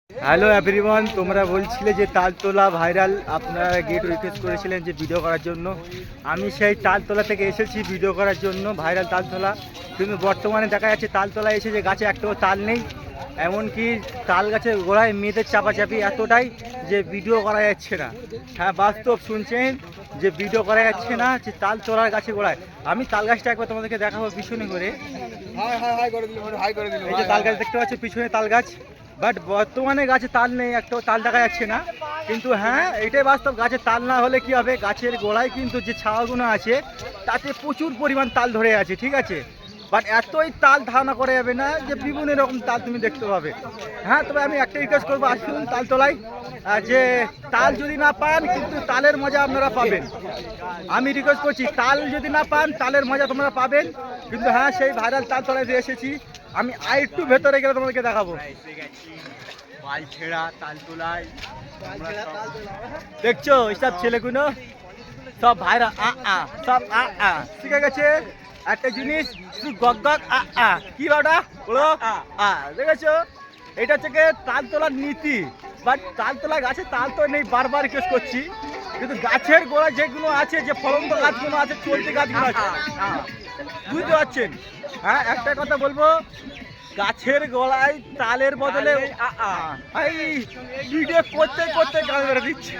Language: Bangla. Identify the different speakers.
Speaker 1: হ্যালো এভরিওয়ান, তোমরা বলছিলে যে তালতলা ভাইরাল, আপনারা গেট রিকোয়েস্ট করেছিলেন যে ভিডিও করার জন্য। আমি সেই তালতলা থেকে এসেছি ভিডিও করার জন্য, ভাইরাল তালতলা। কিন্তু বর্তমানে দেখা যাচ্ছে তালতলা এসে যে গাছে একটাও তাল নেই, এমনকি তাল গাছের গোড়ায় মেয়েদের চাপাচাপি এতটাই যে ভিডিও করা যাচ্ছে না। হ্যাঁ, বাস্তব শুনছেন যে ভিডিও করা যাচ্ছে না, যে তাল তোলার গাছে গোড়ায়। আমি তাল গাছটা একবার তোমাদেরকে দেখাবো পিছনে করে। এই যে তাল গাছ দেখতে পাচ্ছ, পিছনে তাল গাছ, বাট বর্তমানে গাছে তাল নেই, একটাও তাল দেখা যাচ্ছে না। কিন্তু হ্যাঁ, এটাই বাস্তব, গাছে তাল না হলে কি হবে, গাছের গোড়ায় কিন্তু যে ছাওয়াগুলো আছে তাতে প্রচুর পরিমাণ তাল ধরে আছে, ঠিক আছে। বাট এতই তাল ধারণা করা যাবে না যে বিভিন্ন রকম তাল তুমি দেখতে পাবে। হ্যাঁ, তবে আমি একটা রিকোয়েস্ট করবো, আসুন তালতলায়, যে তাল যদি না পান কিন্তু তালের মজা আপনারা পাবেন। আমি রিকোয়েস্ট করছি, তাল যদি না পান তালের মজা তোমরা পাবেন। কিন্তু হ্যাঁ, সেই ভাইরাল তালতলায় দিয়ে এসেছি আমি। আর একটু ভেতরে গেলে তোমাদেরকে দেখাবো। পাল ছেঁড়া তালতলায় দেখছো, এইসব ছেলেগুলো সব ভাইরা সব শিখে গেছে একটা জিনিস, শুধু গগ গগ কি বাটা বলো দেখেছো। এটা হচ্ছে তালতলার নীতি। বাট তালতলা গাছে তাল তো নেই, বারবার রিকোয়েস্ট করছি। কিন্তু গাছের গোড়া যেগুলো আছে, যে ফলন্ত গাছগুলো আছে, চলতি গাছগুলো আছে, বুঝতে পারছেন। হ্যাঁ, একটা কথা বলবো, গাছের গলায় তালের বদলে ভিডিও করতে করতে গান বেড়ে দিচ্ছে।